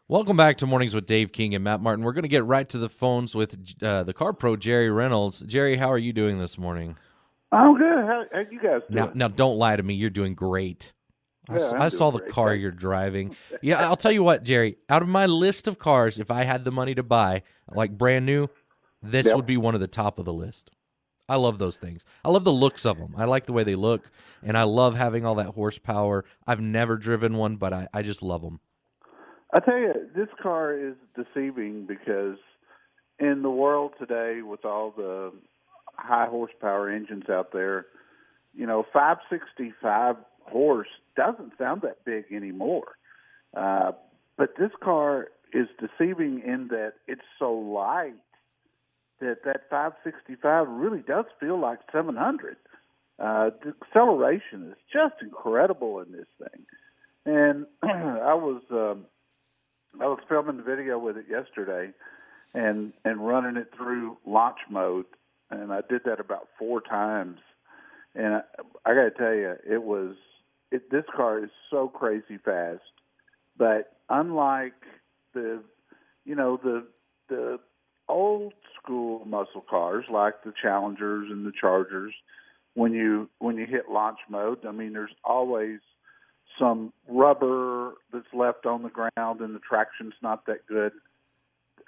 Welcome back to Mornings with Dave King and Matt Martin. We're going to get right to the phones with the Car Pro Jerry Reynolds. Jerry, how are you doing this morning? I'm good. How you guys doing? Now, don't lie to me. You're doing great. Yeah, I saw the great. car Thanks. you're driving. Yeah, I'll tell you what, Jerry. Out of my list of cars, if I had the money to buy, like brand new, this would be one of the top of the list. I love those things. I love the looks of them. I like the way they look, and I love having all that horsepower. I've never driven one, but I just love them. I tell you, this car is deceiving because in the world today, with all the high horsepower engines out there, 565 horse doesn't sound that big anymore. But this car is deceiving in that it's so light that 565 really does feel like 700. The acceleration is just incredible in this thing. And I was filming the video with it yesterday and running it through launch mode, and I did that about 4 times. And I got to tell you, this car is so crazy fast. But unlike the old school muscle cars like the Challengers and the Chargers, when you hit launch mode, I mean, there's always some rubber that's left on the ground and the traction's not that good.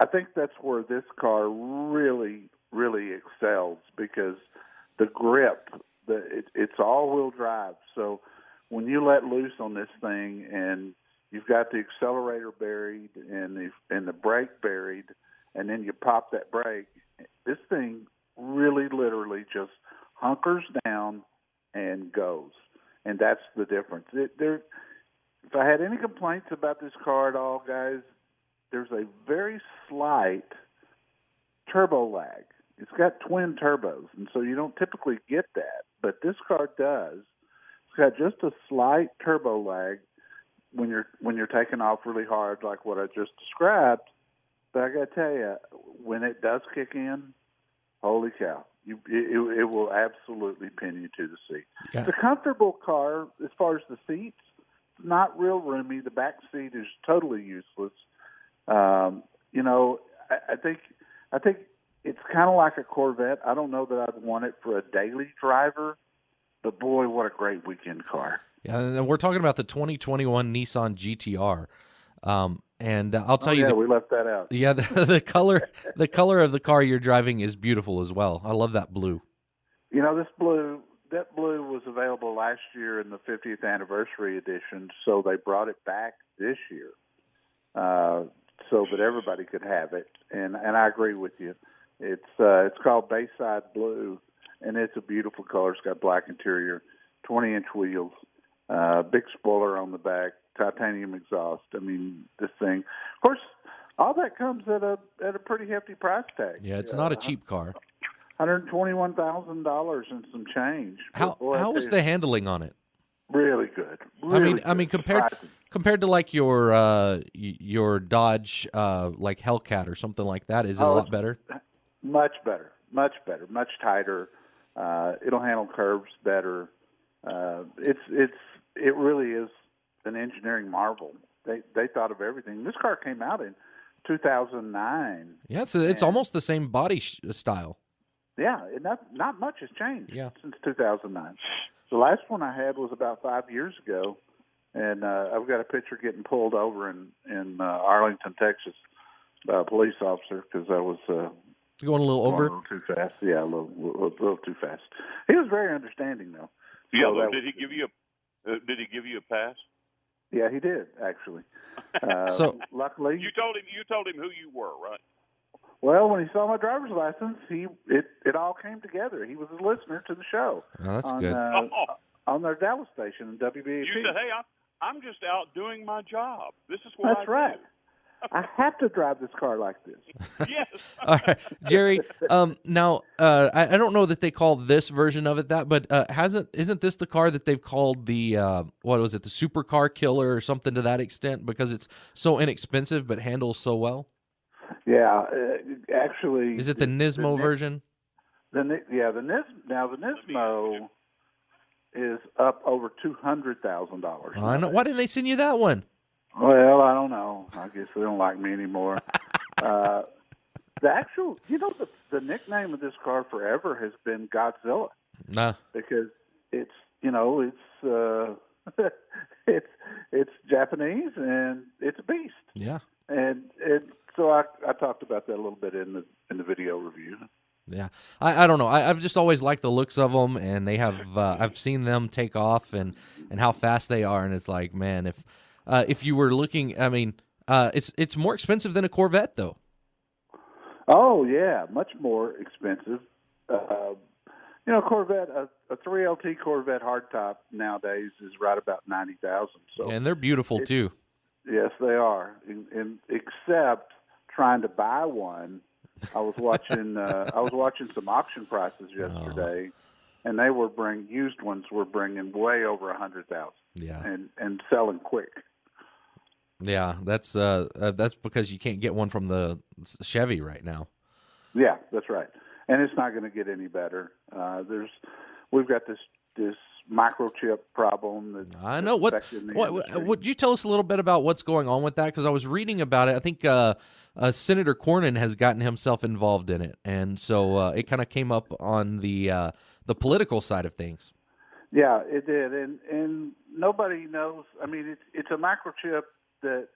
I think that's where this car really, really excels because the grip, it's all-wheel drive. So when you let loose on this thing and you've got the accelerator buried and the brake buried, and then you pop that brake, this thing really literally just hunkers down and goes. And that's the difference. If I had any complaints about this car at all, guys, there's a very slight turbo lag. It's got twin turbos, and so you don't typically get that. But this car does. It's got just a slight turbo lag when you're taking off really hard, like what I just described. But I got to tell you, when it does kick in, holy cow. It will absolutely pin you to the seat. Yeah. It's a comfortable car as far as the seats. It's not real roomy. The back seat is totally useless. I think it's kind of like a Corvette. I don't know that I'd want it for a daily driver, but boy, what a great weekend car. Yeah, and we're talking about the 2021 Nissan GT-R. And I'll tell you, we left that out. Yeah, the color of the car you're driving is beautiful as well. I love that blue. That blue was available last year in the 50th anniversary edition, so they brought it back this year, so that everybody could have it. And I agree with you. It's called Bayside Blue, and it's a beautiful color. It's got black interior, 20-inch wheels, big spoiler on the back, titanium exhaust. I mean, this thing. Of course, all that comes at a pretty hefty price tag. Yeah, it's not a cheap car. $121,000 and some change. How was the handling on it? Really good. I mean, compared to like your Dodge like Hellcat or something like that, is it a lot better? Much better, much tighter. It'll handle curves better. It really is an engineering marvel. They thought of everything. This car came out in 2009. Yeah, it's almost the same body style. Yeah, not much has changed since 2009. The last one I had was about 5 years ago, and I've got a picture getting pulled over in Arlington, Texas, by a police officer because I was going a little over. A little too fast. Yeah, a little too fast. He was very understanding though. Yeah, so did he give you a pass? Yeah, he did actually. So luckily, you told him who you were, right? Well, when he saw my driver's license, it all came together. He was a listener to the show. Oh, that's good. On their Dallas station in WBAP. You said, "Hey, I'm just out doing my job. This is what That's right. I have to drive this car like this." Yes. All right, Jerry. Now, I don't know that they call this version of it that, but isn't this the car that they've called the what was it, the supercar killer or something to that extent because it's so inexpensive but handles so well? Yeah, actually. Is it the Nismo version? The Nismo is up over $200,000. I know. Why didn't they send you that one? Well, I don't know. I guess they don't like me anymore. The actual, the nickname of this car forever has been Godzilla. Nah. Because it's it's Japanese and it's a beast. Yeah. And so I talked about that a little bit in the video review. Yeah, I don't know. I've just always liked the looks of them, and they have. I've seen them take off and how fast they are, and it's like, man, if you were looking, I mean, it's more expensive than a Corvette, though. Oh yeah, much more expensive. Corvette, a 3LT Corvette hardtop nowadays is right about $90,000. So, and they're beautiful too. Yes, they are. And except trying to buy one. I was watching some auction prices yesterday, and they were used ones were bringing way over 100,000. Yeah, and selling quick. Yeah, that's because you can't get one from the Chevy right now. Yeah, that's right, and it's not going to get any better. We've got this microchip problem. I know. Would you tell us a little bit about what's going on with that? Because I was reading about it. I think Senator Cornyn has gotten himself involved in it, and so it kind of came up on the political side of things. Yeah, it did, and nobody knows. I mean, it's a microchip that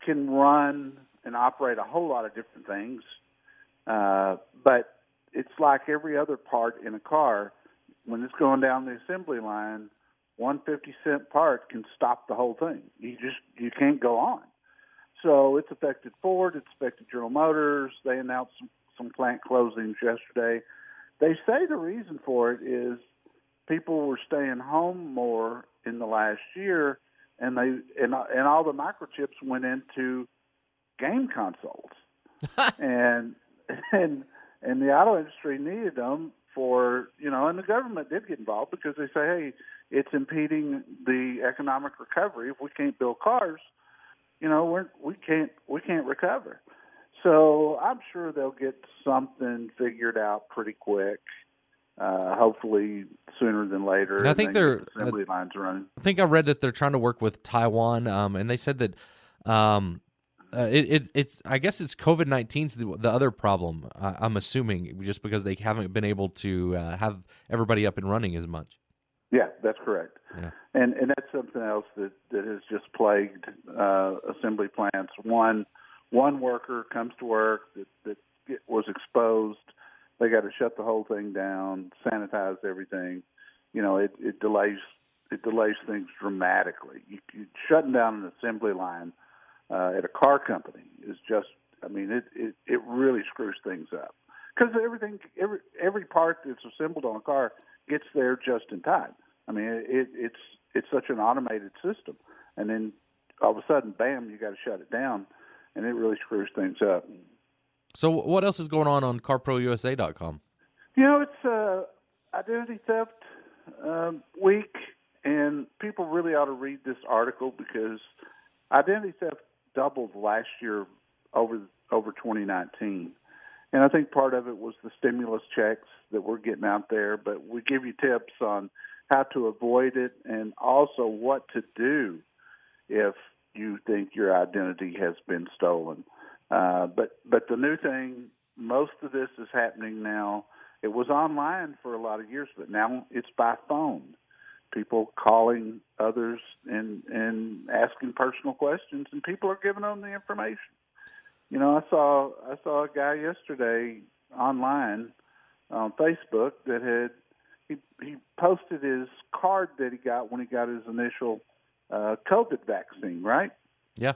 can run and operate a whole lot of different things, but it's like every other part in a car. When it's going down the assembly line, 150-cent part can stop the whole thing. You can't go on. So it's affected Ford. It's affected General Motors. They announced some plant closings yesterday. They say the reason for it is people were staying home more in the last year, and all the microchips went into game consoles, and the auto industry needed them for, and the government did get involved because they say, hey, it's impeding the economic recovery. If we can't build cars, we can't recover. So I'm sure they'll get something figured out pretty quick. Hopefully sooner than later. And I think assembly lines running. I think I read that they're trying to work with Taiwan, and they said that it's I guess it's COVID-19's the other problem. I'm assuming just because they haven't been able to have everybody up and running as much. Yeah, that's correct. Yeah. And that's something else that has just plagued assembly plants. One worker comes to work that was exposed. They got to shut the whole thing down, sanitize everything. It delays things dramatically. Shutting down an assembly line at a car company is just, it really screws things up because every part that's assembled on a car gets there just in time. It's such an automated system, and then all of a sudden, bam, you got to shut it down, and it really screws things up. So what else is going on CarProUSA.com? It's Identity Theft Week, and people really ought to read this article because identity theft doubled last year over 2019. And I think part of it was the stimulus checks that we're getting out there, but we give you tips on how to avoid it and also what to do if you think your identity has been stolen. But the new thing, most of this is happening now. It was online for a lot of years, but now it's by phone. People calling others and asking personal questions, and people are giving them the information. I saw a guy yesterday online on Facebook that he posted his card that he got when he got his initial COVID vaccine, right? Yeah.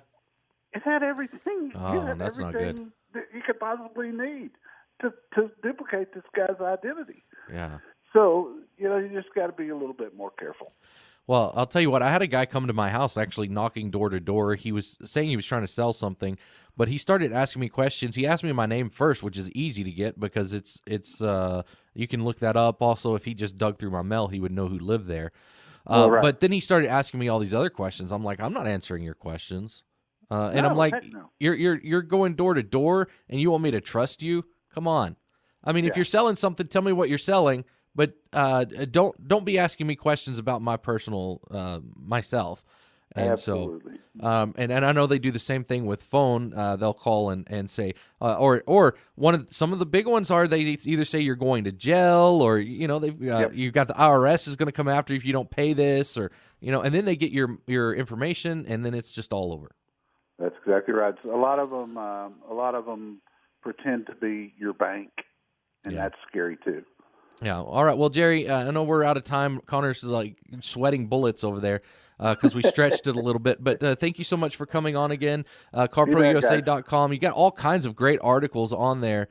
It had everything. Oh, that's not good. That you could possibly need to duplicate this guy's identity. Yeah. So, you just got to be a little bit more careful. Well, I'll tell you what, I had a guy come to my house actually knocking door to door. He was saying he was trying to sell something, but he started asking me questions. He asked me my name first, which is easy to get because it's you can look that up. Also, if he just dug through my mail, he would know who lived there. Right. But then he started asking me all these other questions. I'm like, I'm not answering your questions. And I'm like, no. You're going door to door, and you want me to trust you? Come on. If you're selling something, tell me what you're selling. But don't be asking me questions about my personal myself. And Absolutely. and I know they do the same thing with phone. They'll call and say, or some of the big ones are they either say you're going to jail, or they've you've got the IRS is going to come after you if you don't pay this, or and then they get your information, and then it's just all over. That's exactly right. So a lot of them pretend to be your bank, and that's scary too. Yeah. All right. Well, Jerry, I know we're out of time. Connor's like sweating bullets over there because we stretched it a little bit. But thank you so much for coming on again. CarProUSA.com. You got all kinds of great articles on there.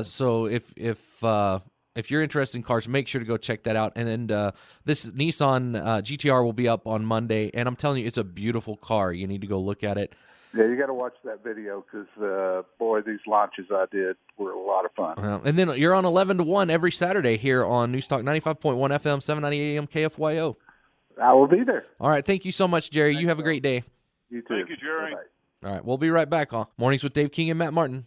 So if you're interested in cars, make sure to go check that out. And then this Nissan GT-R will be up on Monday. And I'm telling you, it's a beautiful car. You need to go look at it. Yeah, you got to watch that video because, boy, these launches I did were a lot of fun. And then you're on 11 to 1 every Saturday here on Newstalk 95.1 FM, 790 AM KFYO. I will be there. All right. Thank you so much, Jerry. Thanks, you have a great day. You too. Thank you, Jerry. Bye-bye. All right. We'll be right back on Mornings with Dave King and Matt Martin.